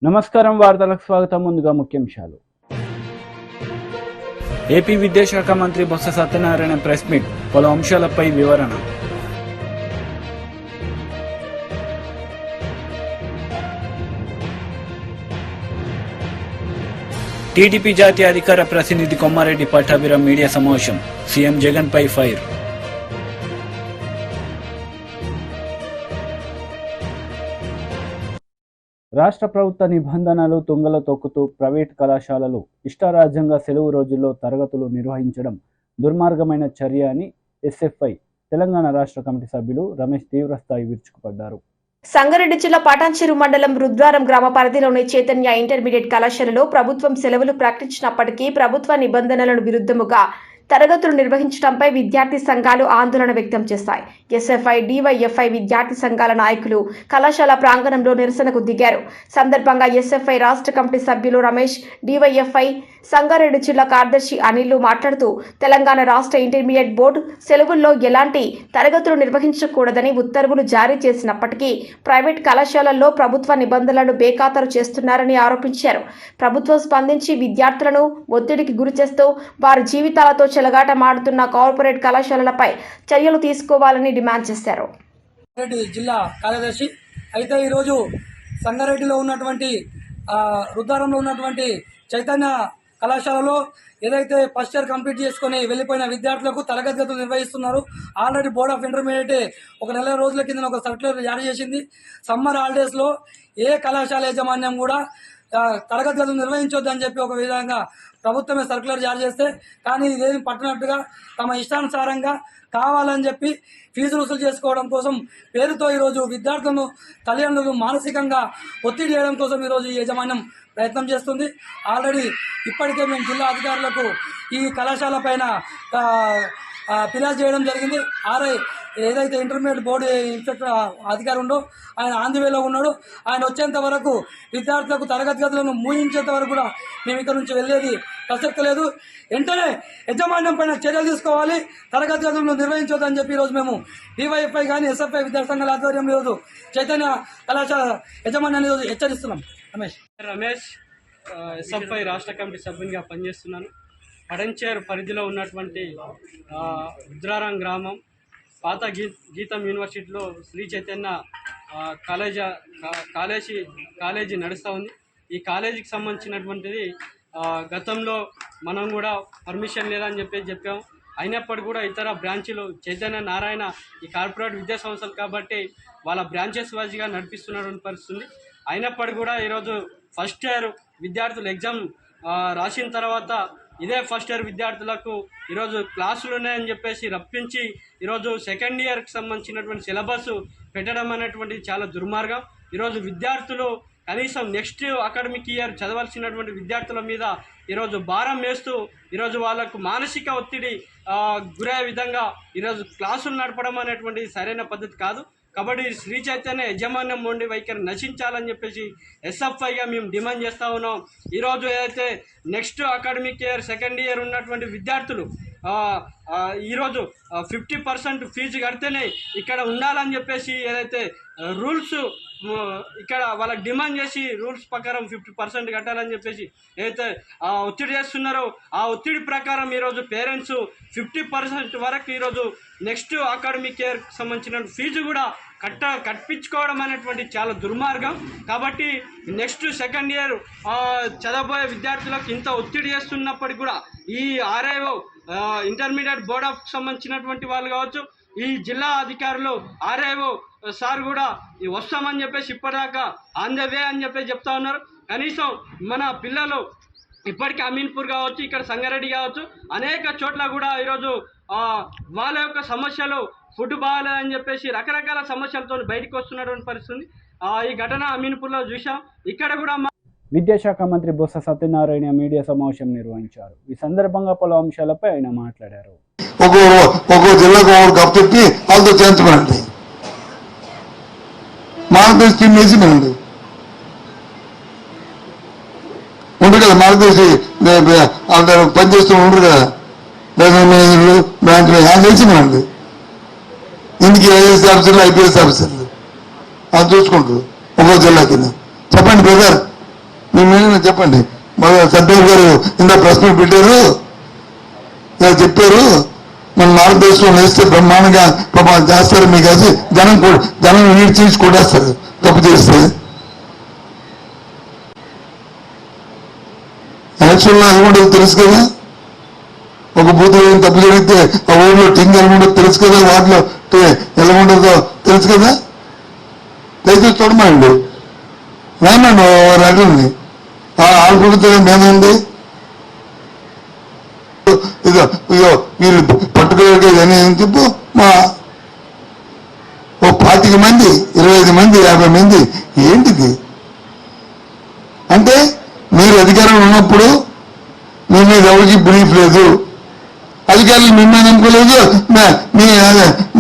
నమస్కారం వార్తలకు స్వాగతం. ముందుగా ముఖ్యాంశాలు. ఏపీ విద్యాశాఖ మంత్రి బొత్స సత్యనారాయణ ప్రెస్ మీట్, పలు అంశాలపై వివరణ. టీడీపీ జాతీయ అధికార ప్రతినిధి కొమ్మారెడ్డి పట్టాభిరామ్ మీడియా సమావేశం, సీఎం జగన్ పై ఫైర్. రాష్ట్ర ప్రభుత్వ నిబంధనలు తుంగలో తొక్కుతూ ప్రైవేట్ కళాశాలలు ఇష్టారాజ్యంగా సెలవు రోజుల్లో తరగతులు నిర్వహించడం దుర్మార్గమైన చర్య అని ఎస్ఎఫ్ఐ తెలంగాణ రాష్ట్ర కమిటీ సభ్యులు రమేష్ తీవ్రస్థాయి విరుచుకుపడ్డారు. సంగారెడ్డి జిల్లా పటాన్చెరు మండలం రుద్రారం గ్రామ పరిధిలోని చైతన్య ఇంటర్మీడియట్ కళాశాలలో ప్రభుత్వం సెలవులు ప్రకటించినప్పటికీ ప్రభుత్వ నిబంధనలకు విరుద్ధముగా తరగతులు నిర్వహించడంపై విద్యార్థి సంఘాలు ఆందోళన వ్యక్తం చేశాయి. ఎస్ఎఫ్ఐ, డివైఎఫ్ఐ విద్యార్థి సంఘాల నాయకులు కళాశాల ప్రాంగణంలో నిరసనకు దిగారు. సందర్భంగా ఎస్ఎఫ్ఐ రాష్ట్ర కమిటీ సభ్యులు రమేష్, డివైఎఫ్ఐ సంగారెడ్డి జిల్లా కార్యదర్శి అనిల్ మాట్లాడుతూ తెలంగాణ రాష్ట్ర ఇంటర్మీడియట్ బోర్డు సెలవుల్లో ఎలాంటి తరగతులు నిర్వహించకూడదని ఉత్తర్వులు జారీ చేసినప్పటికీ ప్రైవేట్ కళాశాలల్లో ప్రభుత్వ నిబంధనలను బేఖాతరు చేస్తున్నారని ఆరోపించారు. ప్రభుత్వం స్పందించి విద్యార్థులను ఒత్తిడికి గురి చేస్తూ వారి జీవితాలతో చెలగాటమాడుతున్న కార్పొరేట్ కళాశాలలపై చర్యలు తీసుకోవాలని డిమాండ్ చేశారు. జిల్లా కార్యదర్శి అయితే ఈరోజు సంగారెడ్డిలో ఉన్నటువంటి రుద్రారంలో ఉన్నటువంటి చైతన్య కళాశాలలో ఏదైతే ఫస్ట్ ఇయర్ కంప్లీట్ చేసుకుని వెళ్ళిపోయిన విద్యార్థులకు తరగతి గదులు నిర్వహిస్తున్నారు. ఆల్రెడీ బోర్డ్ ఆఫ్ ఇంటర్మీడియట్ ఒక నెల రోజుల కింద ఒక సర్క్యులర్ జారీ చేసింది. సమ్మర్ హాలిడేస్లో ఏ కళాశాల యాజమాన్యం కూడా తరగతి గదులు నిర్వహించొద్దని చెప్పి ఒక విధంగా ప్రభుత్వమే సర్క్యులర్ జారీ చేస్తే, కానీ ఇదేమి పట్టినట్టుగా తమ ఇష్టానుసారంగా కావాలని చెప్పి ఫీజు వసూలు చేసుకోవడం కోసం పేరుతో ఈరోజు విద్యార్థులను తల్లిదండ్రులు మానసికంగా ఒత్తిడి చేయడం కోసం ఈరోజు ఈ యాజమాన్యం ప్రయత్నం చేస్తుంది. ఆల్రెడీ ఇప్పటికే మేము జిల్లా అధికారులకు ఈ కళాశాల పైన ఫిర్యాదు చేయడం జరిగింది. ఆర్ఐ ఏదైతే ఇంటర్మీడియట్ బోర్డు ఇన్స్పెక్టర్ అధికారి ఉండో ఆయన ఆంధ్రవేలో ఉన్నాడు. ఆయన వచ్చేంత వరకు విద్యార్థులకు తరగతి గదులను మూయించేంత వరకు కూడా మేము ఇక్కడ నుంచి వెళ్ళేది ప్రసక్తి లేదు. వెంటనే యజమాన్యం పైన చర్యలు తీసుకోవాలి, తరగతి గదులను నిర్వహించొద్దని చెప్పి ఈరోజు మేము డివైఎఫ్ఐ కానీ ఎస్ఎఫ్ఐ విద్యార్థి సంఘాల ఆధ్వర్యంలో ఈరోజు చైతన్య కళాశాల యజమాన్యాన్ని ఈరోజు హెచ్చరిస్తున్నాం. రమేష్ ఎస్ఎఫ్ఐ రాష్ట్ర కమిటీ సభ్యునిగా పనిచేస్తున్నాను. పటాన్చెరు పరిధిలో ఉన్నటువంటి రుద్రారం గ్రామం పాత గీతం యూనివర్సిటీలో శ్రీ చైతన్య కాలేజీ నడుస్తూ ఉంది. ఈ కాలేజీకి సంబంధించినటువంటిది గతంలో మనం కూడా పర్మిషన్ లేదని చెప్పాము. అయినప్పటికీ కూడా ఇతర బ్రాంచీలు చైతన్య నారాయణ ఈ కార్పొరేట్ విద్యా సంస్థలు కాబట్టి వాళ్ళ బ్రాంచెస్ వైజ్గా నడిపిస్తున్నటువంటి పరిస్థితుంది. అయినప్పటికీ కూడా ఈరోజు ఫస్ట్ ఇయర్ విద్యార్థులు ఎగ్జామ్ రాసిన తర్వాత ఇదే ఫస్ట్ ఇయర్ విద్యార్థులకు ఈరోజు క్లాసులు ఉన్నాయని చెప్పేసి రప్పించి ఈరోజు సెకండ్ ఇయర్కి సంబంధించినటువంటి సిలబస్ పెట్టడం అనేటువంటిది చాలా దుర్మార్గం. ఈరోజు విద్యార్థులు కనీసం నెక్స్ట్ అకాడమిక్ ఇయర్ చదవాల్సినటువంటి విద్యార్థుల మీద ఈరోజు భారం వేస్తూ ఈరోజు వాళ్ళకు మానసిక ఒత్తిడి గురయ్యే విధంగా ఈరోజు క్లాసులు నడపడం అనేటువంటిది సరైన పద్ధతి కాదు. కాబట్టి శ్రీ చైతన్య యజమాన్యం మొండి వైఖరి నశించాలని చెప్పేసి ఎస్ఎఫ్ఐగా మేము డిమాండ్ చేస్తూ ఉన్నాం. ఈరోజు ఏదైతే next academic year second year ఉన్నటువంటి విద్యార్థులు ఈరోజు 50% ఫీజు కడితేనే ఇక్కడ ఉండాలని చెప్పేసి ఏదైతే రూల్స్ ఇక్కడ వాళ్ళకి డిమాండ్ చేసి రూల్స్ ప్రకారం 50% కట్టాలని చెప్పేసి ఏదైతే ఒత్తిడి చేస్తున్నారో ఆ ఒత్తిడి ప్రకారం ఈరోజు పేరెంట్స్ 50% వరకు ఈరోజు నెక్స్ట్ అకాడమిక్ ఇయర్కి సంబంధించిన ఫీజు కూడా కట్టించుకోవడం అనేటువంటి చాలా దుర్మార్గం. కాబట్టి నెక్స్ట్ సెకండ్ ఇయర్ చదవబోయే విద్యార్థులకు ఇంత ఒత్తిడి చేస్తున్నప్పటికీ కూడా ఈ ఆర్ఐఓ ఇంటర్మీడియట్ బోర్డ్ ఆఫ్ సంబంధించినటువంటి వాళ్ళు కావచ్చు, ఈ జిల్లా అధికారులు ఆర్ఐఓ సార్ కూడా వస్తామని చెప్పేసి ఇప్పటిదాకా ఆన్ ద వే అని చెప్పేసి చెప్తా ఉన్నారు. కనీసం మన పిల్లలు ఇప్పటికీ అమీన్పూర్ కావచ్చు, ఇక్కడ సంగారెడ్డి కావచ్చు, అనేక చోట్ల కూడా ఈరోజు వాళ్ళ యొక్క సమస్యలు ఫుడ్ బాగాలేదని చెప్పేసి రకరకాల సమస్యలతో బయటకు వస్తున్నటువంటి పరిస్థితి. ఈ ఘటన అమీన్పూర్లో చూసాం. ఇక్కడ కూడా విద్యాశాఖ మంత్రి బొత్స సత్యనారాయణ మీడియా సమావేశం నిర్వహించారు. ఈ సందర్భంగా పలు అంశాలపై ఆయన మాట్లాడారు. ఒక్కో జిల్లాకు కప్పు చెప్పి వాళ్ళతో చేయించమనండి, మార్గదర్శి టీం వేసి మనండి ఉండరు కదా, మార్గదర్శి పనిచేస్తూ ఉండరు కదా, బ్రాంచ్ హ్యాండ్ చేసి మనండి. ఇందుకు ఐఏఎస్ ఆఫీసర్లు, ఐపీఎస్ ఆఫీసర్లు అది చూసుకుంటారు ఒక్కో జిల్లా కింద. చెప్పండి బ్రదర్, చెప్పండి. సత్యబాబు గారు ఇంత ప్రశ్న పెట్టారు, ఇలా చెప్పారు, మన భారతదేశంలో వేస్తే బ్రహ్మాండంగా పాపం చేస్తారు మీకు అది జనం నీటి చేసి కొట్టేస్తారు తప్పు చేస్తే. ఎలక్షన్లో ఎలా ఉండదు తెలుసు కదా, ఒక బూత్ తప్పు జరిగితే ఆ ఊళ్ళో టింగ్ ఎలా ఉండదు తెలుసు కదా, వాటిలో ఎలా ఉండదో తెలుసు కదా. దయచేసి చూడమండి, రామండి రకండి ఆడుకుంటే మేముంది. ఇదో వీళ్ళు పట్టుకోగలిగేది అని చెప్పు, మా ఓ 25 మంది 25 మంది 50 మంది ఏంటిది అంటే, మీరు అధికారంలో ఉన్నప్పుడు మీ మీద ఎవరికి బ్రీఫ్ లేదు, అధికారులు మిమ్మల్ని నమ్ముకోలేదు,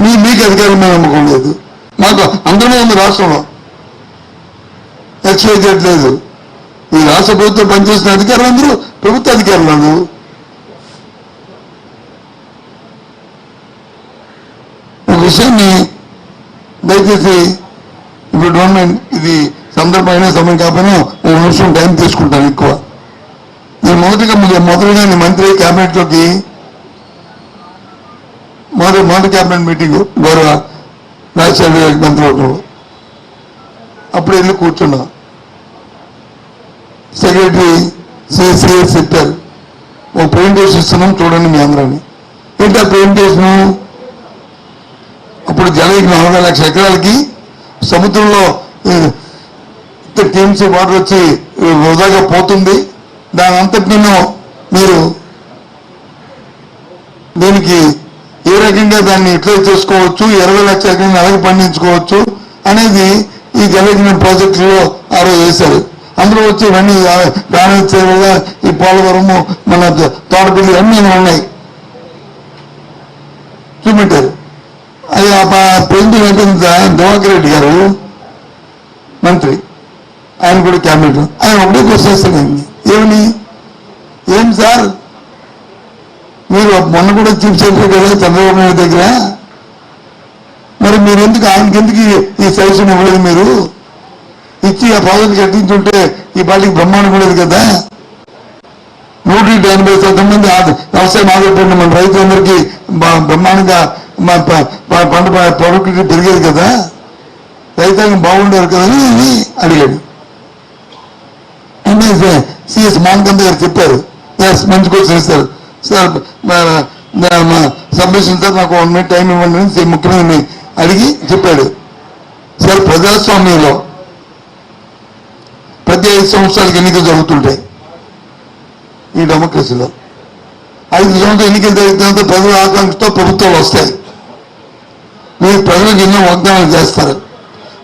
మీకు అధికారులు మేము నమ్ముకోలేదు. మాకు అందరూ ఉంది రాష్ట్రంలో, ఎక్స్వైజెడ్ లేదు. ఈ రాష్ట్ర ప్రభుత్వం పనిచేసిన అధికారులు అందరూ ప్రభుత్వ అధికారులు అందరూ. ఒక విషయాన్ని దయచేసి ఇప్పుడు గవర్నమెంట్ ఇది సందర్భమైన సమయం కాకపోయినా ఒక నిమిషం టైం తీసుకుంటాను ఎక్కువ. నేను మొదలుగా మంత్రి క్యాబినెట్లోకి మొదటి క్యాబినెట్ మీటింగ్ గౌరవ రాజశేఖర మంత్రివర్గంలో అప్పుడు వెళ్ళి కూర్చున్నా. సెక్రటరీ సిఎస్ చెప్పారు, ఒక ప్రెజెంటేషన్ ఇస్తున్నాం చూడండి మీ అందరని. ఏంటి ఆ ప్రెజెంటేషను? అప్పుడు జలకి 40 లక్షల ఎకరాలకి సముద్రంలో టీఎంసీ వాటర్ వచ్చి వృధాగా పోతుంది, దాని అంతటినూ మీరు దీనికి ఏ రకంగా దాన్ని యూటిలైజ్ చేసుకోవచ్చు, 20 లక్షల ఎకరాన్ని అలాగే పండించుకోవచ్చు అనేది ఈ జలయజ్ఞ ప్రాజెక్టులో ఆ రోజు వేశారు. అందరూ వచ్చి ఇవన్నీ రాణించేవల్ల ఈ పోలవరము మన తోటపల్లి అన్నీ ఉన్నాయి చూపెట్టారు. అది ప్రెసిడెంట్ ఏంటంటే దివాకర్ రెడ్డి గారు మంత్రి, ఆయన కూడా క్యాబినెట్, ఆయన ఒకటే క్వశ్చన్ వేస్తానండి, ఏం సార్ మీరు మొన్న కూడా చీఫ్ సెక్రటరీ కదా చంద్రబాబు నాయుడు దగ్గర, మరి మీరు ఆయనకి ఎందుకు ఈ సజెషన్ ఇవ్వలేదు? మీరు ఇచ్చి ఆ ప్రాజెక్ట్ కట్టించుంటే ఈ పార్టీకి బ్రహ్మాండం ఉండేది కదా. 180% మంది వ్యవసాయం ఆధారపడిన మన రైతులందరికీ బ్రహ్మాండంగా పంట ప్రొడక్టివిటీ పెరిగేది కదా, రైతాంగం బాగుండేది కదా అని అడిగాడు. సిఎస్ మానకంద గారు చెప్పారు, మంచి క్వశ్చన్ ఇస్తారు సార్, సబ్మిషన్ సార్ నాకు 1 మినిట్ టైం ఇవ్వండి అని ముఖ్యమంత్రిని అడిగి చెప్పాడు. సార్ ప్రజాస్వామ్యంలో ప్రతి 5 సంవత్సరాలకు ఎన్నికలు జరుగుతుంటాయి. ఈ డెమోక్రసీలో 5 సంవత్సరాలు ఎన్నికలు జరిగిన ప్రజల ఆకాంక్షతో ప్రభుత్వాలు వస్తాయి. మీరు ప్రజలకు ఎన్నో వాగ్దానాలు చేస్తారు,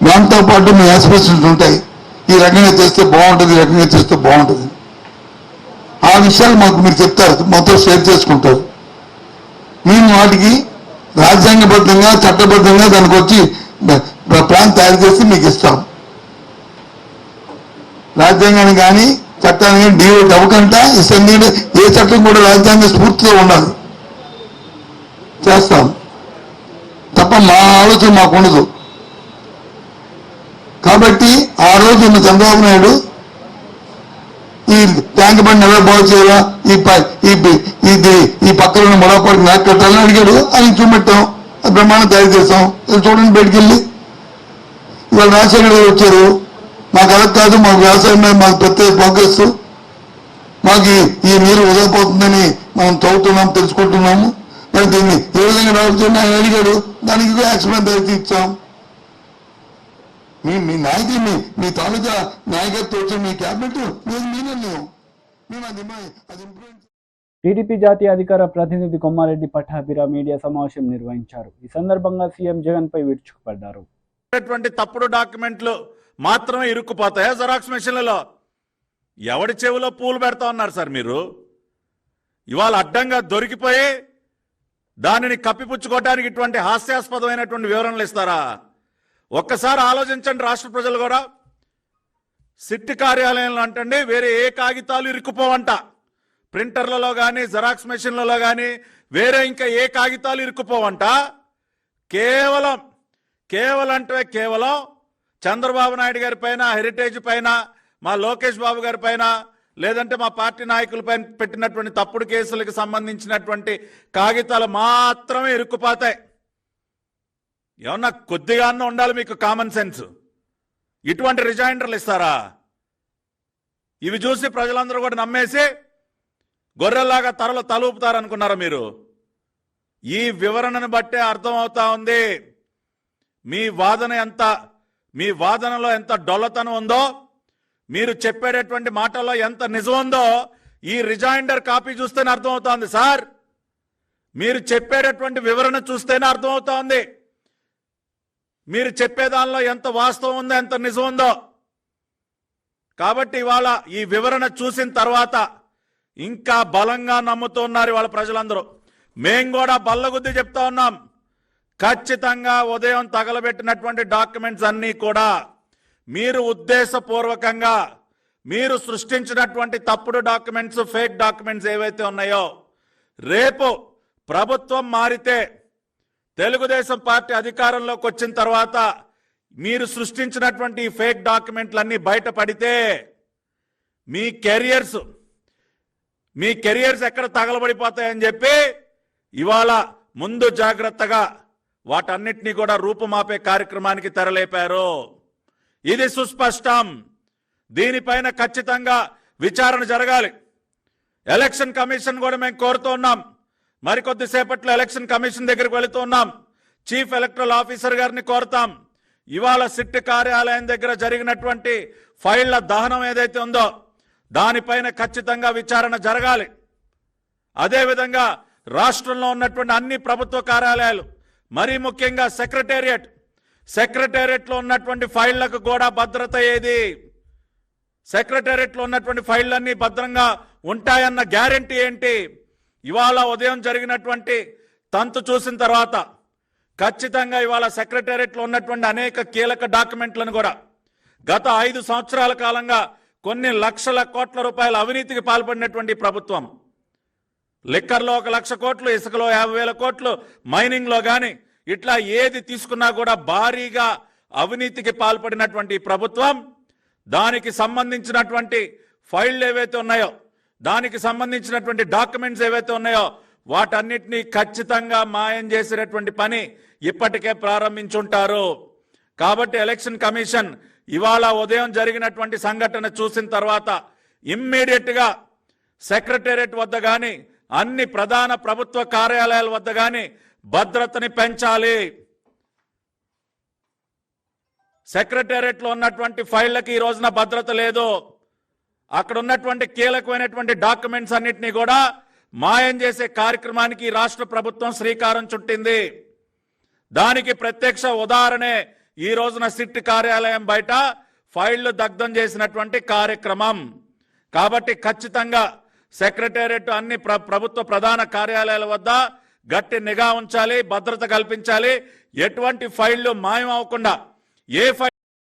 దాంతో పాటు మీ ఆస్పిరేషన్స్ ఉంటాయి, ఈ రకంగా చేస్తే బాగుంటుంది, ఈ రకంగా చేస్తే బాగుంటుంది. ఆ విషయాలు మాకు మీరు చెప్తారు, మొత్తం షేర్ చేసుకుంటారు. మేము వాటికి రాజ్యాంగబద్ధంగా చట్టబద్ధంగా దానికి వచ్చి ప్లాన్ తయారు చేసి మీకు ఇస్తాం. రాజ్యాంగాన్ని కానీ చట్టాన్ని కానీ డివైడ్ అవ్వకుండా ఇస్తుంది. ఏ చట్టం కూడా రాజ్యాంగ స్ఫూర్తిలో ఉండాలి, చేస్తాం తప్ప మా ఆలోచన మాకు ఉండదు. కాబట్టి ఆ రోజు ఉన్న చంద్రబాబు నాయుడు ఈ ట్యాంక్ బండ్ ఎలా బాగు చేయాలా, ఈ పక్కన ఉన్న మొడపాటికి నాకు కట్టాలని అడిగాడు, ఆయన చూపెట్టాం, బ్రహ్మాండం తయారు చేస్తాం. చూడండి బయటికి వెళ్ళి. ఇవాళ రాజశేఖర గారు వచ్చారు, మాకు అలా కాదు, మాకు వ్యవసాయం మీద మాకు ప్రత్యేక ఫోకస్, మాకు ఈ నీరు వదిలిపోతుందని మనం చదువుతున్నాం, తెలుసుకుంటున్నాము, మరి దీన్ని ఏ విధంగా రావచ్చు ఆయన అడిగాడు, దానికి యాక్షన్ తయారు ఇచ్చాం. మీ నాయకులు మీ తాలూకా నాయకత్వం వచ్చి మీ క్యాబినెట్ మీ నిర్ణయం, మేము అది ఇంప్లిమెంట్. టీడీపీ జాతీయ అధికార ప్రతినిధి కొమ్మారెడ్డి పట్టాభిరా మీడియా సమావేశం నిర్వహించారు. ఈ సందర్భంగా సీఎం జగన్ పై విరుచుకుపడ్డారు. తప్పుడు డాక్యుమెంట్లు మాత్రమే ఇరుక్కుపోతాయా జెరాక్స్ మెషిన్లలో? ఎవడి చెవిలో పూలు పెడతా ఉన్నారు సార్ మీరు? ఇవాళ అడ్డంగా దొరికిపోయి దానిని కప్పిపుచ్చుకోవడానికి ఇటువంటి హాస్యాస్పదమైనటువంటి వివరణలు ఇస్తారా? ఒక్కసారి ఆలోచించండి రాష్ట్ర ప్రజలు కూడా. సిట్ కార్యాలయంలో అంటండి వేరే ఏ కాగితాలు ఇరుక్కుపోవంట, ప్రింటర్లలో కానీ జెరాక్స్ మెషిన్లలో కానీ వేరే ఇంకా ఏ కాగితాలు ఇరుక్కుపోవంట. కేవలం చంద్రబాబు నాయుడు గారి పైన, హెరిటేజ్ పైన మా లోకేష్ బాబు గారి పైన లేదంటే మా పార్టీ నాయకులపైన పెట్టినటువంటి తప్పుడు కేసులకు సంబంధించినటువంటి కాగితాలు మాత్రమే ఇరుక్కుపోతాయి. ఏమన్నా కొద్దిగా ఉండాలి మీకు కామన్ సెన్స్. ఇటువంటి రిజైండర్లు ఇస్తారా? ఇవి చూసి ప్రజలందరూ కూడా నమ్మేసి గొర్రెల్లాగా తలూపుతారనుకున్నారా మీరు? ఈ వివరణను బట్టే అర్థమవుతా ఉంది మీ వాదనలో ఎంత డొల్లతనం ఉందో, మీరు చెప్పేటటువంటి మాటల్లో ఎంత నిజం ఉందో ఈ రిజైండర్ కాపీ చూస్తేనే అర్థమవుతోంది సార్. మీరు చెప్పేటటువంటి వివరణ చూస్తేనే అర్థమవుతోంది మీరు చెప్పే దానిలో ఎంత వాస్తవం ఉందో, ఎంత నిజం ఉందో. కాబట్టి ఇవాళ ఈ వివరణ చూసిన తర్వాత ఇంకా బలంగా నమ్ముతున్నారు ఇవాళ ప్రజలందరూ. మేం కూడా బల్లగుద్ది చెప్తా ఉన్నాం, ఖచ్చితంగా ఉదయం తగలబెట్టినటువంటి డాక్యుమెంట్స్ అన్నీ కూడా మీరు ఉద్దేశపూర్వకంగా మీరు సృష్టించినటువంటి తప్పుడు డాక్యుమెంట్స్, ఫేక్ డాక్యుమెంట్స్ ఏవైతే ఉన్నాయో, రేపు ప్రభుత్వం మారితే, తెలుగుదేశం పార్టీ అధికారంలోకి వచ్చిన తర్వాత మీరు సృష్టించినటువంటి ఈ ఫేక్ డాక్యుమెంట్లన్నీ బయటపడితే మీ కెరియర్స్ ఎక్కడ తగలబడిపోతాయని చెప్పి ఇవాళ ముందు జాగ్రత్తగా వాటన్నిటినీ కూడా రూపుమాపే కార్యక్రమానికి తెరలేపారు. ఇది సుస్పష్టం. దీనిపైన ఖచ్చితంగా విచారణ జరగాలి. ఎలక్షన్ కమిషన్ కూడా మేము కోరుతూ ఉన్నాం. మరికొద్దిసేపట్లో ఎలక్షన్ కమిషన్ దగ్గరికి వెళుతూ ఉన్నాం. చీఫ్ ఎలక్టరల్ ఆఫీసర్ గారిని కోరుతాం. ఇవాళ సిట్ కార్యాలయం దగ్గర జరిగినటువంటి ఫైళ్ల దహనం ఏదైతే ఉందో దానిపైన ఖచ్చితంగా విచారణ జరగాలి. అదేవిధంగా రాష్ట్రంలో ఉన్నటువంటి అన్ని ప్రభుత్వ కార్యాలయాలు, మరీ ముఖ్యంగా సెక్రటేరియట్లో ఉన్నటువంటి ఫైళ్లకు కూడా భద్రత ఏది? సెక్రటేరియట్లో ఉన్నటువంటి ఫైళ్లన్నీ భద్రంగా ఉంటాయన్న గ్యారెంటీ ఏంటి? ఇవాళ ఉదయం జరిగినటువంటి తంతు చూసిన తర్వాత ఖచ్చితంగా ఇవాళ సెక్రటేరియట్లో ఉన్నటువంటి అనేక కీలక డాక్యుమెంట్లను కూడా గత 5 సంవత్సరాల కాలంగా కొన్ని లక్షల కోట్ల రూపాయల అవినీతికి పాల్పడినటువంటి ప్రభుత్వం, లిక్కర్లో 1 లక్ష కోట్లు, ఇసుకలో 50,000 కోట్లు, మైనింగ్లో కానీ ఇట్లా ఏది తీసుకున్నా కూడా భారీగా అవినీతికి పాల్పడినటువంటి ప్రభుత్వం, దానికి సంబంధించినటువంటి ఫైళ్లు ఏవైతే ఉన్నాయో, దానికి సంబంధించినటువంటి డాక్యుమెంట్స్ ఏవైతే ఉన్నాయో వాటన్నిటినీ ఖచ్చితంగా మాయం చేసేటటువంటి పని ఇప్పటికే ప్రారంభించుంటారు. కాబట్టి ఎలక్షన్ కమిషన్ ఇవాళ ఉదయం జరిగినటువంటి సంఘటన చూసిన తర్వాత ఇమ్మీడియట్ గా సెక్రటేరియట్ వద్ద కానీ అన్ని ప్రధాన ప్రభుత్వ కార్యాలయాల వద్ద కానీ భద్రతని పెంచాలి. సెక్రటేరియట్లో ఉన్నటువంటి ఫైళ్లకి ఈ రోజున భద్రత లేదు. అక్కడ ఉన్నటువంటి కీలకమైనటువంటి డాక్యుమెంట్స్ అన్నిటినీ కూడా మాయం చేసే కార్యక్రమానికి రాష్ట్ర ప్రభుత్వం శ్రీకారం చుట్టింది. దానికి ప్రత్యక్ష ఉదాహరణే ఈ రోజున సిట్ కార్యాలయం బయట ఫైళ్లు దగ్ధం చేసినటువంటి కార్యక్రమం. కాబట్టి ఖచ్చితంగా సెక్రటేరియట్ అన్ని ప్రభుత్వ ప్రధాన కార్యాలయాల వద్ద గట్టి నిఘా ఉంచాలి, భద్రత కల్పించాలి. ఎటువంటి ఫైళ్లు మాయం అవ్వకుండా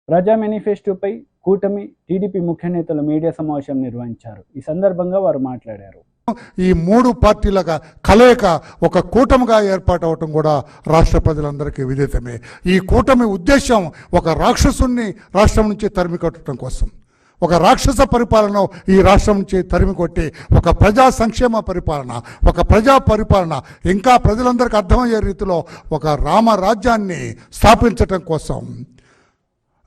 ప్రజా మేనిఫెస్టోపై కూటమి టీడీపీ ముఖ్య నేతలు మీడియా సమావేశం నిర్వహించారు. ఈ సందర్భంగా వారు మాట్లాడారు. ఈ 3 పార్టీల కలయిక ఒక కూటమిగా ఏర్పాటవటం కూడా రాష్ట్ర ప్రజలందరికీ విదితమే. ఈ కూటమి ఉద్దేశం ఒక రాక్షసుని రాష్ట్రం నుంచి తరిమి కొట్టడం కోసం, ఒక రాక్షస పరిపాలన ఈ రాష్ట్రం నుంచి తరిమి కొట్టి ఒక ప్రజా సంక్షేమ పరిపాలన, ఒక ప్రజా పరిపాలన, ఇంకా ప్రజలందరికీ అర్థమయ్యే రీతిలో ఒక రామరాజ్యాన్ని స్థాపించటం కోసం,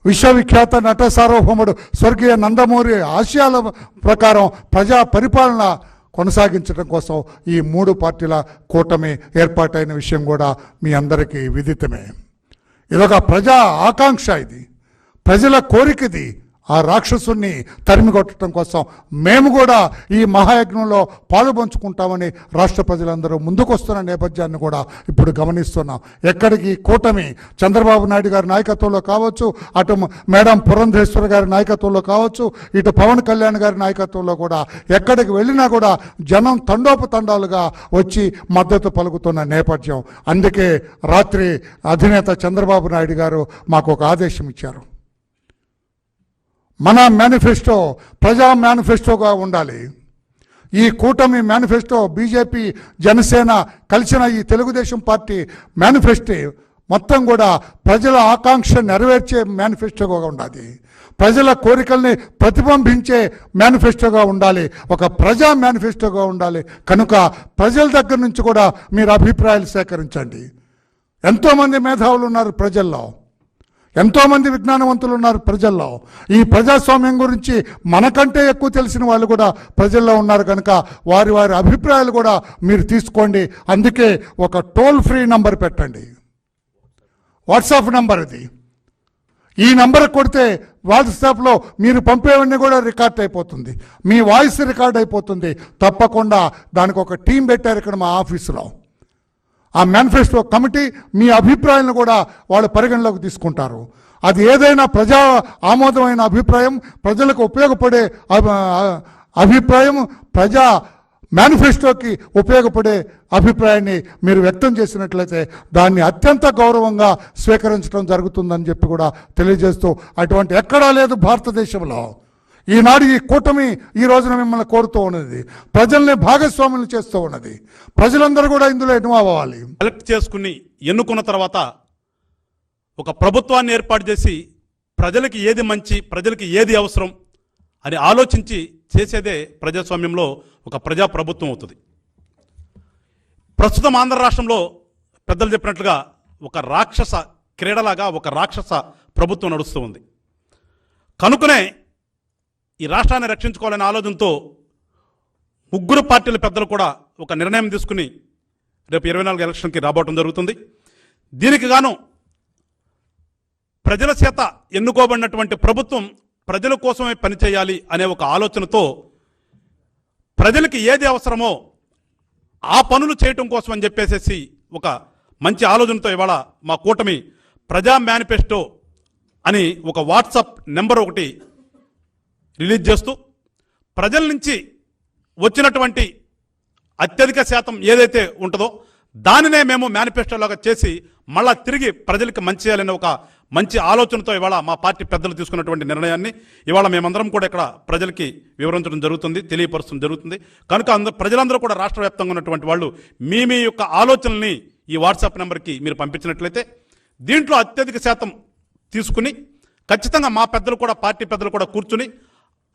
విశ్వవిఖ్యాత నట సార్వభౌముడు స్వర్గీయ నందమూరి ఆశయాల ప్రకారం ప్రజా పరిపాలన కొనసాగించడం కోసం ఈ 3 పార్టీల కూటమి ఏర్పాటైన విషయం కూడా మీ అందరికీ విదితమే. ఇదొక ప్రజా ఆకాంక్ష, ఇది ప్రజల కోరికది. ఆ రాక్షసుని తరిమి కొట్టడం కోసం మేము కూడా ఈ మహాయజ్ఞంలో పాలుపంచుకుంటామని రాష్ట్ర ప్రజలందరూ ముందుకొస్తున్న నేపథ్యాన్ని కూడా ఇప్పుడు గమనిస్తున్నాం. ఎక్కడికి కూటమి చంద్రబాబు నాయుడు గారి నాయకత్వంలో కావచ్చు, అటు మేడం పురంధేశ్వరి గారి నాయకత్వంలో కావచ్చు, ఇటు పవన్ కళ్యాణ్ గారి నాయకత్వంలో కూడా ఎక్కడికి వెళ్ళినా కూడా జనం తండోపతండాలుగా వచ్చి మద్దతు పలుకుతున్న నేపథ్యం. అందుకే రాత్రి అధినేత చంద్రబాబు నాయుడు గారు మాకు ఒక ఆదేశం ఇచ్చారు. మన మేనిఫెస్టో ప్రజా మేనిఫెస్టోగా ఉండాలి. ఈ కూటమి మేనిఫెస్టో, బీజేపీ జనసేన కలిసిన ఈ తెలుగుదేశం పార్టీ మేనిఫెస్టో మొత్తం కూడా ప్రజల ఆకాంక్ష నెరవేర్చే మేనిఫెస్టోగా ఉండాలి. ప్రజల కోరికల్ని ప్రతిబింబించే మేనిఫెస్టోగా ఉండాలి, ఒక ప్రజా మేనిఫెస్టోగా ఉండాలి. కనుక ప్రజల దగ్గర నుంచి కూడా మీరు అభిప్రాయాలు సేకరించండి. ఎంతోమంది మేధావులు ఉన్నారు ప్రజల్లో, ఎంతోమంది విజ్ఞానవంతులు ఉన్నారు ప్రజల్లో. ఈ ప్రజాస్వామ్యం గురించి మనకంటే ఎక్కువ తెలిసిన వాళ్ళు కూడా ప్రజల్లో ఉన్నారు. కనుక వారి వారి అభిప్రాయాలు కూడా మీరు తీసుకోండి. అందుకే ఒక టోల్ ఫ్రీ నంబర్ పెట్టండి, వాట్సాప్ నంబర్ ఇది. ఈ నంబర్ కొడితే వాట్సాప్లో మీరు పంపేవన్నీ కూడా రికార్డ్ అయిపోతుంది, మీ వాయిస్ రికార్డ్ అయిపోతుంది. తప్పకుండా దానికి ఒక టీం పెట్టారు ఇక్కడ మా ఆఫీసులో. ఆ మేనిఫెస్టో కమిటీ మీ అభిప్రాయాలను కూడా వాళ్ళు పరిగణలోకి తీసుకుంటారు. అది ఏదైనా ప్రజా ఆమోదమైన అభిప్రాయం, ప్రజలకు ఉపయోగపడే అభిప్రాయం, ప్రజా మేనిఫెస్టోకి ఉపయోగపడే అభిప్రాయాన్ని మీరు వ్యక్తం చేసినట్లయితే దాన్ని అత్యంత గౌరవంగా స్వీకరించడం జరుగుతుందని చెప్పి కూడా తెలియజేస్తూ, అటువంటి ఎక్కడా లేదు భారతదేశంలో. ఈనాడు ఈ కూటమి ఈ రోజున మిమ్మల్ని కోరుతూ ఉన్నది, ప్రజల్ని భాగస్వాములు చేస్తూ ఉన్నది. ప్రజలందరూ కూడా ఇందులో ఇన్వాల్వ్ అవ్వాలి. సెలెక్ట్ చేసుకుని ఎన్నుకున్న తర్వాత ఒక ప్రభుత్వాన్ని ఏర్పాటు చేసి ప్రజలకి ఏది మంచి, ప్రజలకి ఏది అవసరం అని ఆలోచించి చేసేదే ప్రజాస్వామ్యంలో ఒక ప్రజాప్రభుత్వం అవుతుంది. ప్రస్తుతం ఆంధ్ర రాష్ట్రంలో పెద్దలు చెప్పినట్లుగా ఒక రాక్షస క్రీడలాగా ఒక రాక్షస ప్రభుత్వం నడుస్తూ ఉంది. కనుకనే ఈ రాష్ట్రాన్ని రక్షించుకోవాలనే ఆలోచనతో ముగ్గురు పార్టీల పెద్దలు కూడా ఒక నిర్ణయం తీసుకుని రేపు 24 ఎలక్షన్కి రాబోవడం జరుగుతుంది. దీనికి గాను ప్రజల చేత ఎన్నుకోబడినటువంటి ప్రభుత్వం ప్రజల కోసమే పనిచేయాలి అనే ఒక ఆలోచనతో ప్రజలకి ఏది అవసరమో ఆ పనులు చేయటం కోసం అని చెప్పేసి ఒక మంచి ఆలోచనతో ఇవాళ మా కూటమి ప్రజా మేనిఫెస్టో అని ఒక వాట్సాప్ నెంబర్ ఒకటి రిలీజ్ చేస్తూ ప్రజల నుంచి వచ్చినటువంటి అత్యధిక శాతం ఏదైతే ఉంటుందో దానినే మేము మేనిఫెస్టోలాగా చేసి మళ్ళా తిరిగి ప్రజలకు మంచి చేయాలనే ఒక మంచి ఆలోచనతో ఇవాళ మా పార్టీ పెద్దలు తీసుకున్నటువంటి నిర్ణయాన్ని ఇవాళ మేమందరం కూడా ఇక్కడ ప్రజలకి వివరించడం జరుగుతుంది, తెలియపరచడం జరుగుతుంది. కనుక ప్రజలందరూ కూడా రాష్ట్ర వ్యాప్తంగా ఉన్నటువంటి వాళ్ళు మీ యొక్క ఆలోచనల్ని ఈ వాట్సాప్ నెంబర్కి మీరు పంపించినట్లయితే దీంట్లో అత్యధిక శాతం తీసుకుని ఖచ్చితంగా మా పెద్దలు కూడా, పార్టీ పెద్దలు కూడా కూర్చుని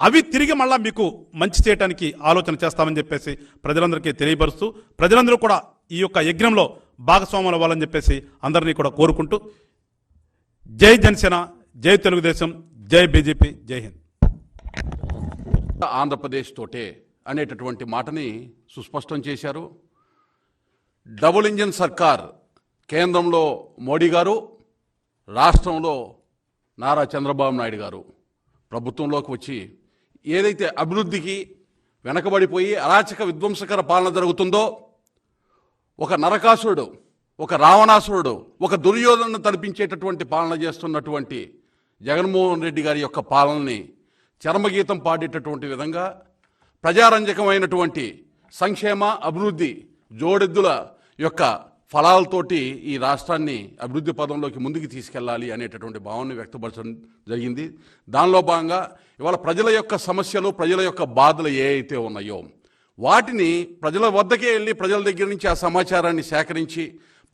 అవి తిరిగి మళ్ళా మీకు మంచి చేయడానికి ఆలోచన చేస్తామని చెప్పేసి ప్రజలందరికీ తెలియపరుస్తూ, ప్రజలందరూ కూడా ఈ యొక్క యజ్ఞంలో భాగస్వాములు అవ్వాలని చెప్పేసి అందరినీ కూడా కోరుకుంటూ, జై జనసేన, జై తెలుగుదేశం, జై బీజేపీ, జై హింద్. ఆంధ్రప్రదేశ్ తోటే అనేటటువంటి మాటని సుస్పష్టం చేశారు. డబుల్ ఇంజిన్ సర్కార్, కేంద్రంలో మోడీ గారు, రాష్ట్రంలో నారా చంద్రబాబు నాయుడు గారు ప్రభుత్వంలోకి వచ్చి ఏదైతే అభివృద్ధికి వెనకబడిపోయి అరాచక విధ్వంసకర పాలన జరుగుతుందో, ఒక నరకాసురుడు, ఒక రావణాసురుడు, ఒక దుర్యోధనను తలపించేటటువంటి పాలన చేస్తున్నటువంటి జగన్మోహన్ రెడ్డి గారి యొక్క పాలనని చరమగీతం పాడేటటువంటి విధంగా ప్రజారంజకమైనటువంటి సంక్షేమ అభివృద్ధి జోడెద్దుల యొక్క ఫలాలతోటి ఈ రాష్ట్రాన్ని అభివృద్ధి పదంలోకి ముందుకు తీసుకెళ్లాలి అనేటటువంటి భావనని వ్యక్తపరచడం జరిగింది. దానిలో భాగంగా ఇవాళ ప్రజల యొక్క సమస్యలు, ప్రజల యొక్క బాధలు ఏ అయితే ఉన్నాయో వాటిని ప్రజల వద్దకే వెళ్ళి ప్రజల దగ్గర నుంచి ఆ సమాచారాన్ని సేకరించి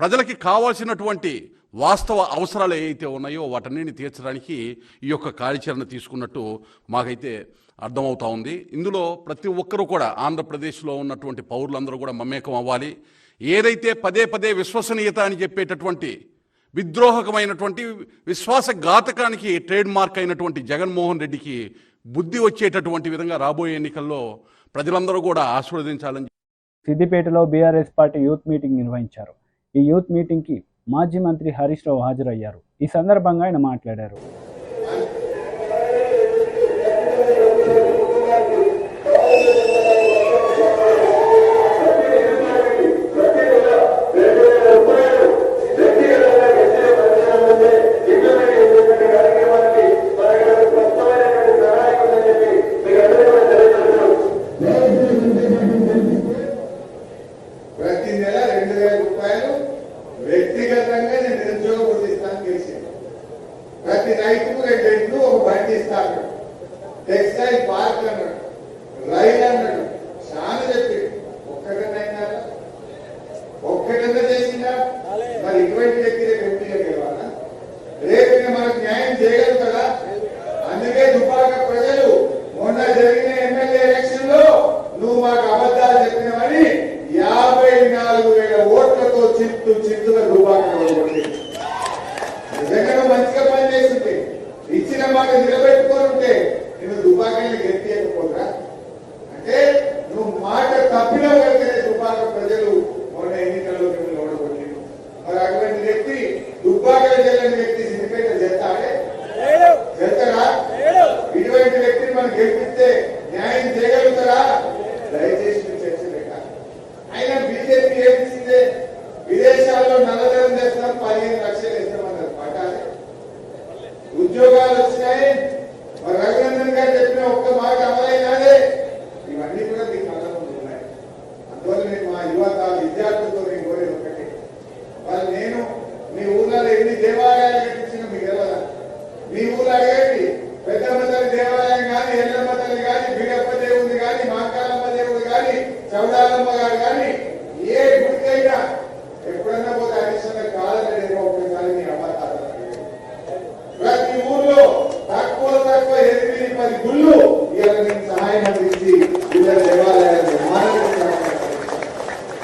ప్రజలకి కావాల్సినటువంటి వాస్తవ అవసరాలు ఏవైతే ఉన్నాయో వాటన్నిటిని తీర్చడానికి ఈ యొక్క కార్యాచరణ తీసుకున్నట్టు మాకైతే అర్థమవుతా ఉంది. ఇందులో ప్రతి ఒక్కరూ కూడా ఆంధ్రప్రదేశ్లో ఉన్నటువంటి పౌరులందరూ కూడా మమేకం అవ్వాలి. ఏదైతే పదే పదే విశ్వసనీయత అని చెప్పేటటువంటి విద్రోహకమైనటువంటి విశ్వాసఘాతకానికి ట్రేడ్ మార్క్ అయినటువంటి జగన్మోహన్ రెడ్డికి బుద్ధి వచ్చేటటువంటి విధంగా రాబోయే ఎన్నికల్లో ప్రజలందరూ కూడా ఆశీర్వదించాలని. సిద్దిపేటలో బీఆర్ఎస్ పార్టీ యూత్ మీటింగ్ నిర్వహించారు. ఈ యూత్ మీటింగ్కి మాజీ మంత్రి హరీష్ రావు హాజరయ్యారు. ఈ సందర్భంగా ఆయన మాట్లాడారు. వ్యక్తిగతంగా నేను నిరుద్యోగ గుర్తిస్తాను గెలిచాను. ప్రతి రైతుకు 2 రెట్లు ఒక బండి ఇస్తాను, టెక్స్టైల్ పార్క్ అన్నాడు, రైలు అన్నాడు, చాలా చెప్పి ఒక్కటన్నా చేసిందా? మరి ఇటువంటి వ్యక్తి ఎంపీగా గెలవాలా? రేపు మనకు న్యాయం చేయగలుగుతారా? అందుకే మనం గెలిపిస్తే న్యాయం చేయగలుగుతారా? దయచేసి మీరు చర్చ పెట్టాలి. అయినా బీజేపీ ఏమిచ్చిందే, విదేశాల్లో నల్లధనం చేస్తాం, 15 లక్షలు ఇస్తామన్నారు. పట్టాలి. ఉద్యోగాలు వచ్చినాయి, మరి రఘునందన్ గారు చెప్పిన ఒక్క మాట అమలైనాదే. ఇవన్నీ కూడా మీకు కళ్ళ ముందు ఉన్నాయి. అందువల్ల నేను మా యువత విద్యార్థులతో నేను కోరేది ఒకటి, వాళ్ళు నేను మీ ఊళ్ళలో ఎన్ని దేవాలయాలు కట్టించినా మీకు తెలియదా? మీ ఊళ్ళో అడగండి, పెద్దమ్మ తల్లి దేవాలయం కానీ, ఎల్లమ్మ తల్లి కానీ, బీడప్ప దేవుడు కానీ, మాకాలమ్మ దేవుడు కానీ, చౌడాలమ్మ గారు కానీ, ఏ గుడికైనా ఎప్పుడన్నా పోతే అడిషనల్ కాదని ఒకసారి మీ అమ్మ ప్రతి ఊర్లో తక్కువ 8-10 గుళ్ళు ఇలా నేను సహాయం అందించి ఇలా దేవాలయాలు నిర్మాణం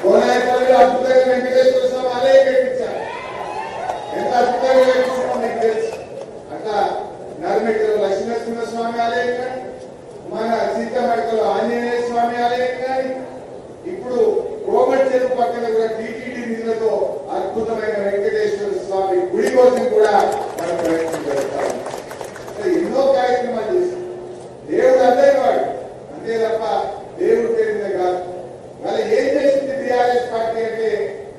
కోనాయపల్లిలో అద్భుతంగా వెంకటేశ్వర స్వామి ఆలయం కట్టించారు. ఎంత అద్భుతంగా కట్టించామో మీకు తెలుసు. అట్లా నర్మెట్లో లక్ష్మీనరసింహ స్వామి ఆలయం కానీ, మన సీతమడకలో ఆంజనేయ స్వామి ఆలయం కానీ, ఇప్పుడు కోమటి చెరువు పక్కన కూడా టీటీడీ నిధులతో అద్భుతమైన వెంకటేశ్వర స్వామి గుడి కోసం కూడా మనం ప్రయత్నం చేస్తాం. ఎన్నో కార్యక్రమాలు చేస్తాం. దేవుడు అందరి వాడు అంతే తప్ప దేవుడు పేరుందే కాదు. మళ్ళీ ఏం చేసింది టీఆర్ఎస్ పార్టీ అంటే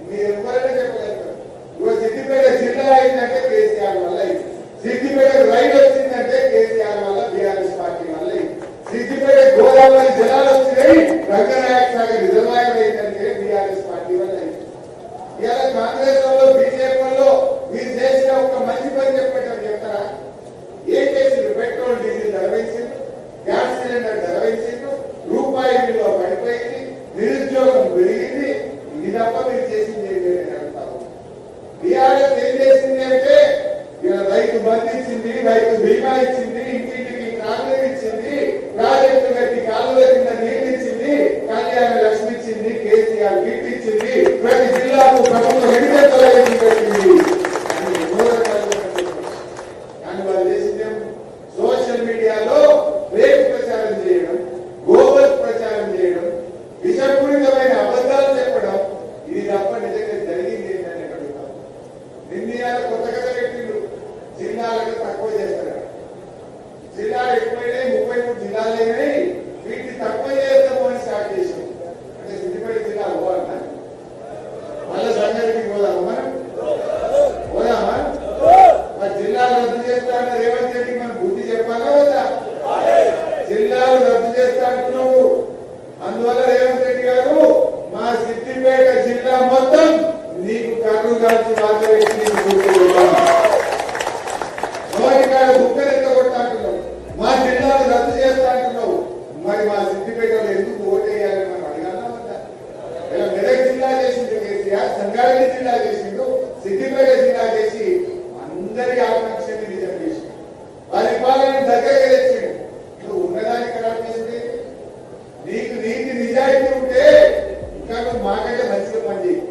మీరు ఎవరైనా చెప్పగలుగుతారు. ఇవాళ సిద్దిపేట జిల్లా అయిందంటే కేసీఆర్ వల్ల అయింది. సిద్దిపేట రైలు వచ్చిందంటే కేసీఆర్ వల్ల, టీఆర్ఎస్ పార్టీ వల్ల అయింది. సిద్దిపేట గోదావరి జలాలు వచ్చినాయి, రంగనాయక సాగర్ రిజర్వాయర్ అయిందంటే టీఆర్ఎస్ పార్టీ వల్ల అయింది. ఇవాళ కాంగ్రెస్ వాళ్ళు, బీజేపీ వాళ్ళు మీరు చేసిన ఒక మంచి పని చెప్పండి చెప్తారా? ఏం చేసిండ్రు? పెట్రోల్ డీజిల్ ధర పెంచిండ్రు, గ్యాస్ సిలిండర్ ధర పెంచిండ్రు, రూపాయి విలువ పడిపోయింది, నిరుద్యోగం పెరిగింది. ఇది తప్ప మీరు చేసింది ఏంటి అని అడుగుతారు. టీఆర్ఎస్ ఏం చేసింది అంటే ఇలా రైతు బంధు ఇచ్చింది, రైతు బీమా ఇచ్చింది, ఇంటింటికి కాలువ ఇచ్చింది, ప్రాజెక్టు కట్టి కాలువల కింద నీళ్లు ఇచ్చింది, కళ్యాణ లక్ష్మి ఇచ్చింది, కేసీఆర్ గిఫ్ట్ ఇచ్చింది, ప్రతి జిల్లాకు ప్రభుత్వం ఎన్నికలు పెట్టింది. కానీ వాళ్ళు చేసింది సోషల్ మీడియాలో ఫేక్ ప్రచారం చేయడం, గోబల్ ప్రచారం చేయడం, విషపూరితమైన అబద్ధాలు చెప్పడం. ఇది తప్ప నిజంగా జరిగింది ఏంటని అడుగుతాం. నిన్నయాలు కొత్త కథ పెట్టిండ్రు, జిల్లాలకు తక్కువ చేస్తారు. జిల్లాలు ఎక్కువైనాయి, 33 జిల్లాలు అయినాయి, వీటిని తక్కువ చేస్తాము అని స్టార్ట్ చేసాం. అంటే సిద్దిపేట జిల్లా పోవాలన్నా మళ్ళీ సంగారెడ్డికి పోదామా? మనం పోదామా? మరి జిల్లాలు రద్దు చేస్తానన్న రేవంత్ రెడ్డికి మనం బుద్ధి చెప్పాలా వద్దా? జిల్లాలు రద్దు చేస్తాను. అందువల్ల రేవంత్ రెడ్డి గారు మా సిద్దిపేట జిల్లా మొత్తం నీకు కర్రు కాల్చి వాత పెట్టి నోటికాడ బుక్కలు ఎత్తగొట్టాంటున్నావు, మా జిల్లాలు రద్దు చేస్తా అంటున్నావు. మరి మా సిద్దిపేటలో ఎందుకు ఓటేయాలని మనం అడగాలా వద్దా? ఇలా మెదక్ జిల్లా చేసిండు కేసీఆర్, సంగారెడ్డి జిల్లా చేసిండు, సిద్దిపేట జిల్లా చేసి అందరి ఆకాంక్షని నిజం చేసి పరిపాలన దగ్గరగా తెచ్చిండు. నువ్వు ఉన్నదానికి ఖరాబ్ చేసింది. నీకు నీతి నిజాయితీ ఉంటే ఇంకా నువ్వు మాకంటే మంచిగా పనిచేయి.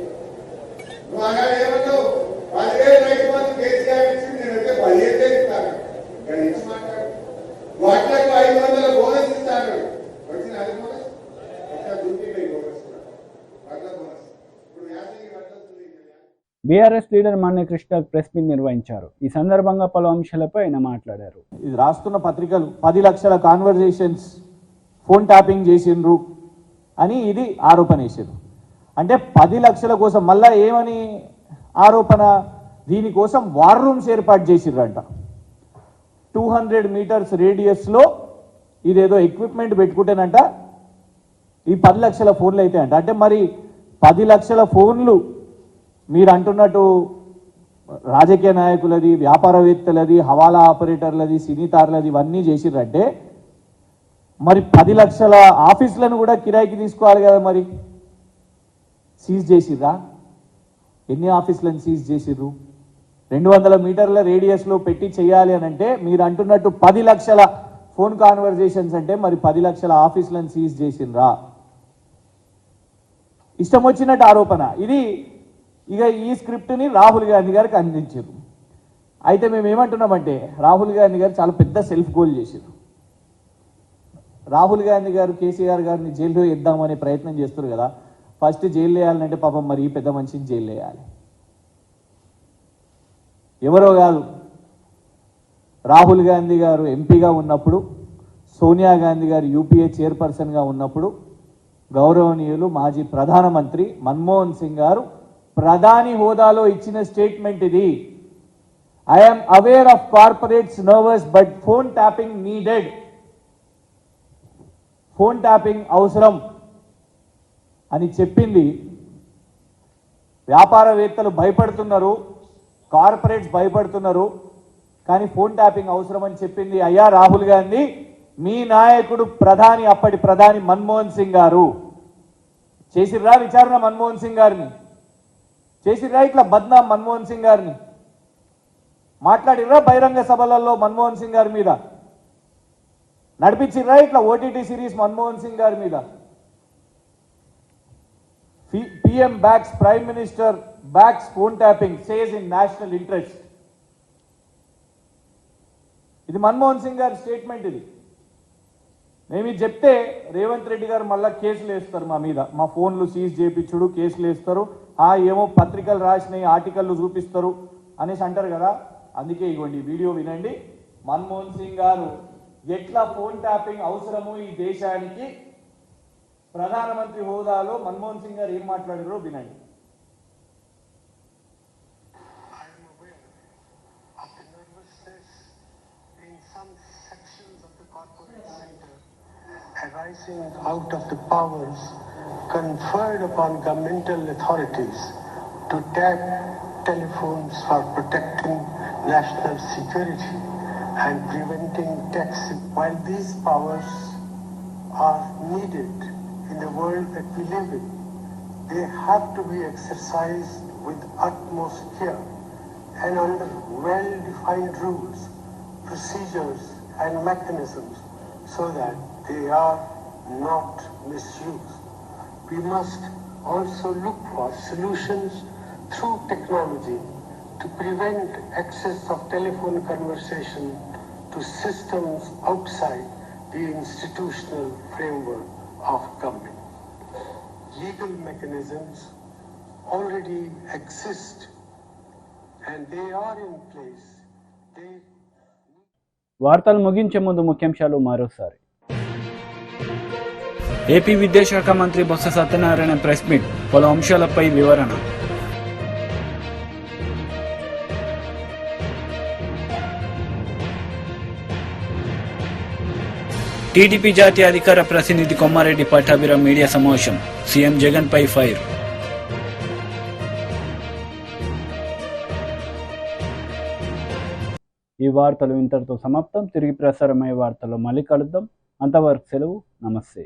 నువ్వు ఆనాడు ఏమన్నావు? 10,000 రైతు బంధు కేసీఆర్ ఇచ్చింది, నేనైతే 15,000 ఇస్తాను. ఇక్కడ ఇచ్చి మాట్లాడు. వాటికి 500 బోనస్ ఇస్తాను. వచ్చిన అది బోనస్ ఒక డ్యూటీపై బోనస్ కూడా వడ్ల బోనస్. ఇప్పుడు యాసంగి వడ్ల BRS leader Manya Krishna press meet నిర్వహించారు. ఈ సందర్భంగా పలు అంశాలపై ఆయన మాట్లాడారు. ఇది రాస్తున్న పత్రికలు 10 లక్షల కాన్వర్జేషన్స్ ఫోన్ ట్యాపింగ్ చేసిండ్రు అని ఇది ఆరోపణ వేసారు. అంటే 10 లక్షల కోసం మళ్ళా ఏమని ఆరోపణ? దీనికోసం వార్ రూమ్స్ ఏర్పాటు చేసిర్రంట. 200 మీటర్స్ రేడియస్లో ఇదేదో ఎక్విప్మెంట్ పెట్టుకుంటేనంట ఈ 10 లక్షల ఫోన్లు అయితే అంట. అంటే మరి 10 లక్షల ఫోన్లు మీరు అంటున్నట్టు రాజకీయ నాయకులది, వ్యాపారవేత్తలది, హవాలా ఆపరేటర్లది, సినీతార్లది ఇవన్నీ చేసిర్రంటే మరి 10 లక్షల ఆఫీసులను కూడా కిరాయికి తీసుకోవాలి కదా. మరి సీజ్ చేసిర్రా? ఎన్ని ఆఫీసులను సీజ్ చేసిర్రు? 200 మీటర్ల రేడియస్లో పెట్టి చేయాలి అని అంటే మీరు అంటున్నట్టు 10 లక్షల ఫోన్ కాన్వర్జేషన్స్ అంటే మరి 10 లక్షల ఆఫీసులను సీజ్ చేసిర్రా? ఇష్టం వచ్చినట్టు ఆరోపణ ఇది. ఇక ఈ స్క్రిప్ట్ని రాహుల్ గాంధీ గారికి అందించారు. అయితే మేము ఏమంటున్నామంటే రాహుల్ గాంధీ గారు చాలా పెద్ద సెల్ఫ్ గోల్ చేశారు. రాహుల్ గాంధీ గారు కేసీఆర్ గారిని జైల్లో వేద్దామనే ప్రయత్నం చేస్తారు కదా. ఫస్ట్ జైలు వేయాలంటే పాపం మరి ఈ పెద్ద మనిషిని జైలు వేయాలి. ఎవరో కాదు, రాహుల్ గాంధీ గారు ఎంపీగా ఉన్నప్పుడు సోనియా గాంధీ గారు యూపీఏ చైర్పర్సన్గా ఉన్నప్పుడు గౌరవనీయులు మాజీ ప్రధానమంత్రి మన్మోహన్ సింగ్ గారు ప్రధాని హోదాలో ఇచ్చిన స్టేట్మెంట్ ఇది. I'm aware of corporates nervous but phone tapping needed. Phone tapping అవసరం అని చెప్పింది. వ్యాపారవేత్తలు భయపడుతున్నారు, కార్పొరేట్స్ భయపడుతున్నారు, కానీ ఫోన్ ట్యాపింగ్ అవసరం అని చెప్పింది అయ్యా రాహుల్ గాంధీ మీ నాయకుడు ప్రధాని, అప్పటి ప్రధాని మన్మోహన్ సింగ్ గారు. చేసిర్రా విచారణ మన్మోహన్ సింగ్ గారిని? చేసిర్రా ఇట్లా బద్నాం మన్మోహన్ సింగ్ గారిని? మాట్లాడిర్రా బహిరంగ సభలలో మన్మోహన్ సింగ్ గారి మీద? నడిపించిర్రా ఇట్లా ఓటీటీ సిరీస్ మన్మోహన్ సింగ్ గారి మీద? PM backs Prime Minister backs phone tapping, says in national interest. ఇది మన్మోహన్ సింగ్ గారి స్టేట్మెంట్. ఇది మేము చెప్తే రేవంత్ రెడ్డి గారు మళ్ళీ కేసులు వేస్తారు మా మీద, మా ఫోన్లు సీజ్ చేయించుడు కేసులు వేస్తారు, ఏమో పత్రికలు రాసినాయి ఆర్టికల్లు చూపిస్తారు అనేసి అంటారు కదా. అందుకే ఇవ్వండి వీడియో వినండి. మన్మోహన్ సింగ్ గారు ఎట్లా ఫోన్ ట్యాపింగ్ అవసరమో ఈ దేశానికి ప్రధానమంత్రి హోదాలో మన్మోహన్ సింగ్ గారు ఏం మాట్లాడారో వినండి. Arising out of the powers conferred upon governmental authorities to tap telephones for protecting national security and preventing taxing. While these powers are needed in the world that we live in, they have to be exercised with utmost care and under well-defined rules, procedures and mechanisms so that they are not misused. We must also look for solutions through technology to prevent access of telephone conversation to systems outside the institutional framework of government. Legal mechanisms already exist and they are in place. వార్తలు ముగించే ముందు ముఖ్యాంశాలు మరోసారి. AP విద్యాశాఖ మంత్రి Botsa Satyanarayana press meet, పలు అంశాలపై వివరణ. టీడీపీ జాతీయ అధికార ప్రతినిధి కొమ్మారెడ్డి పట్టాభిరామ్ మీడియా సమావేశం, సీఎం జగన్ పై ఫైర్. ఈ వార్తలు ఇంతటితో సమాప్తం. తిరిగి ప్రసారమయ్యే వార్తల్లో మళ్ళీ కలుద్దాం. అంతవరకు సెలవు. నమస్తే.